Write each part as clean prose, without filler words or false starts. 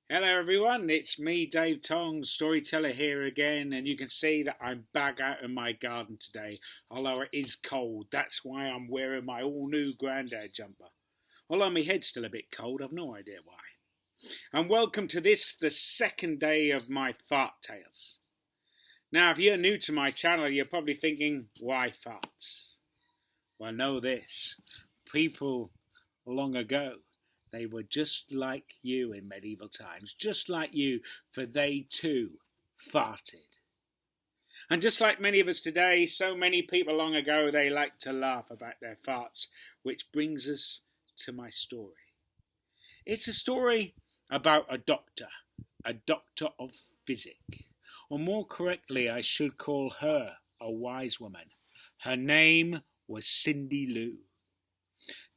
Hello everyone, it's me Dave Tong, storyteller here again, and you can see that I'm back out in my garden today, although it is cold. That's why I'm wearing my all new Grandad jumper. Although my head's still a bit cold, I've no idea why. And welcome to this, the second day of my fart tales. Now if you're new to my channel, you're probably thinking, why farts? Well, know this, people long ago, they were just like you in medieval times, just like you, for they too farted. And just like many of us today, so many people long ago, they liked to laugh about their farts, which brings us to my story. It's a story about a doctor of physic. Or more correctly, I should call her a wise woman. Her name was Cindy Lou.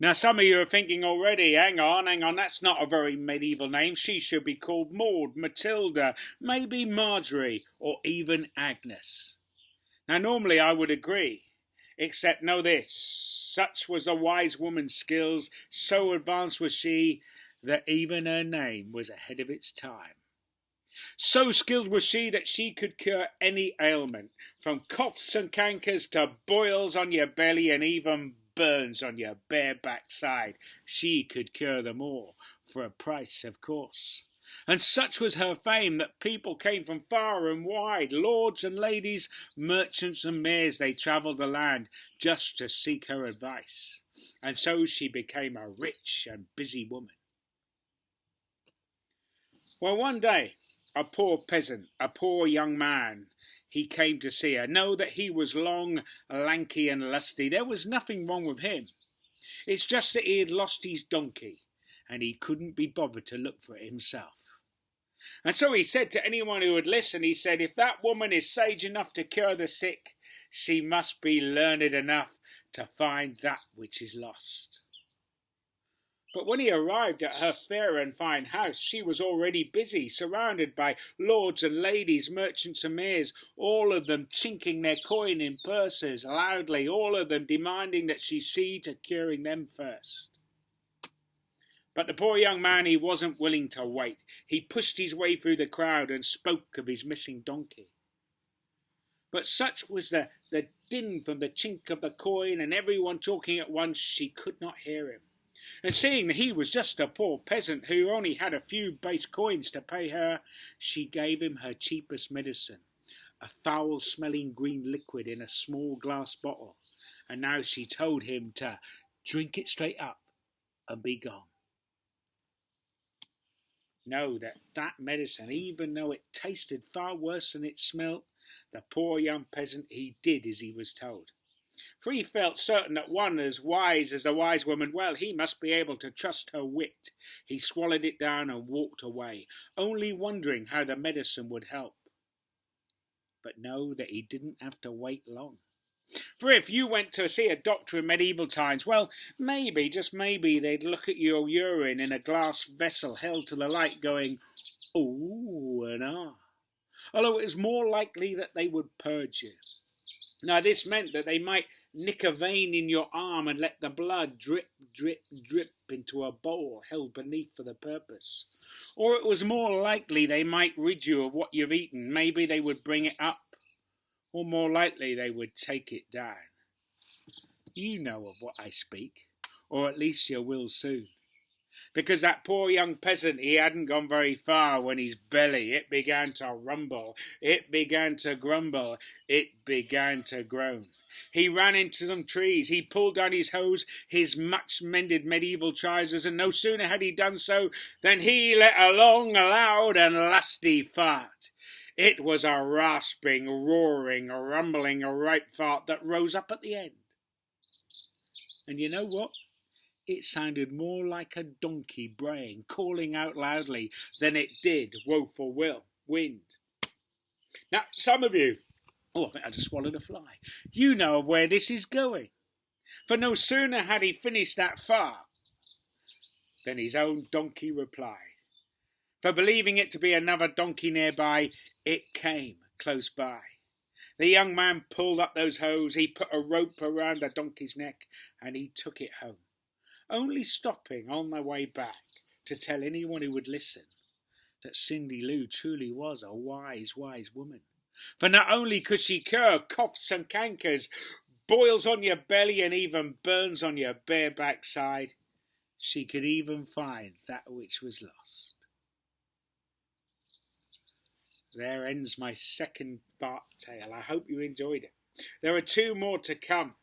Now, some of you are thinking already, hang on, that's not a very medieval name. She should be called Maud, Matilda, maybe Marjorie, or even Agnes. Now, normally I would agree, except know this, such was the wise woman's skills, so advanced was she, that even her name was ahead of its time. So skilled was she that she could cure any ailment, from coughs and cankers to boils on your belly and even burns on your bare backside. She could cure them all, for a price, of course. And such was her fame that people came from far and wide, lords and ladies, merchants and mayors, they travelled the land just to seek her advice. And so she became a rich and busy woman. Well, one day, a poor peasant, a poor young man, he came to see her. Know that he was long, lanky and lusty. There was nothing wrong with him. It's just that he had lost his donkey, and he couldn't be bothered to look for it himself. And so he said to anyone who would listen, he said, if that woman is sage enough to cure the sick, she must be learned enough to find that which is lost. But when he arrived at her fair and fine house, she was already busy, surrounded by lords and ladies, merchants and mayors, all of them chinking their coin in purses loudly, all of them demanding that she see to curing them first. But the poor young man, he wasn't willing to wait. He pushed his way through the crowd and spoke of his missing donkey. But such was the din from the chink of the coin and everyone talking at once, she could not hear him. And seeing that he was just a poor peasant who only had a few base coins to pay her, she gave him her cheapest medicine, a foul-smelling green liquid in a small glass bottle, and now she told him to drink it straight up and be gone. Know that medicine, even though it tasted far worse than it smelt, the poor young peasant, he did as he was told. For he felt certain that one as wise as the wise woman, well, he must be able to trust her wit. He swallowed it down and walked away, only wondering how the medicine would help. But know that he didn't have to wait long. For if you went to see a doctor in medieval times, well, maybe, just maybe, they'd look at your urine in a glass vessel held to the light going, ooh and ah. Although it was more likely that they would purge you. Now this meant that they might nick a vein in your arm and let the blood drip, drip, drip into a bowl held beneath for the purpose. Or it was more likely they might rid you of what you've eaten. Maybe they would bring it up. Or more likely they would take it down. You know of what I speak, or at least you will soon. Because that poor young peasant, he hadn't gone very far when his belly, it began to rumble, it began to grumble, it began to groan. He ran into some trees, he pulled down his hose, his much-mended medieval trousers, and no sooner had he done so than he let a long, loud, and lusty fart. It was a rasping, roaring, rumbling, ripe fart that rose up at the end. And you know what? It sounded more like a donkey braying, calling out loudly, than it did woeful wind. Now, some of you, I think I just swallowed a fly, you know where this is going. For no sooner had he finished that fart than his own donkey replied. For believing it to be another donkey nearby, it came close by. The young man pulled up those hose, he put a rope around the donkey's neck, and he took it home, only stopping on the way back to tell anyone who would listen that Cindy Lou truly was a wise, wise woman. For not only could she cure coughs and cankers, boils on your belly and even burns on your bare backside, she could even find that which was lost. There ends my second fart tale. I hope you enjoyed it. There are 2 more to come.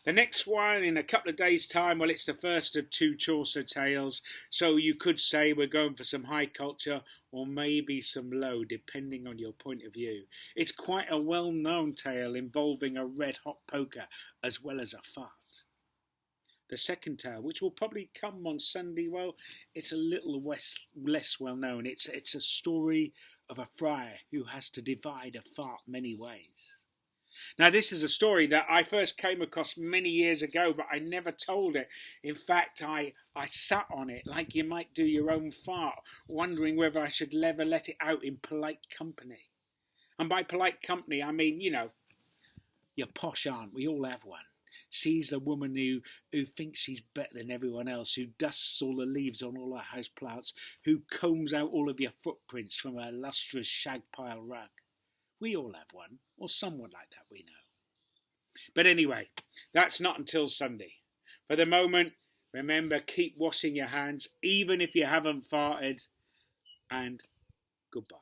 The next one in a couple of days' time, well, it's the first of 2 Chaucer tales, so you could say we're going for some high culture or maybe some low, depending on your point of view. It's quite a well-known tale involving a red-hot poker as well as a fart. The second tale, which will probably come on Sunday, well, it's a little less well-known. It's a story of a friar who has to divide a fart many ways. Now, this is a story that I first came across many years ago, but I never told it. In fact, I sat on it like you might do your own fart, wondering whether I should ever let it out in polite company. And by polite company, I mean, you know, your posh aunt. We all have one. She's the woman who thinks she's better than everyone else, who dusts all the leaves on all her house plants, who combs out all of your footprints from her lustrous shag pile rug. We all have one, or someone like that we know. But anyway, that's not until Sunday. For the moment, remember, keep washing your hands, even if you haven't farted, and goodbye.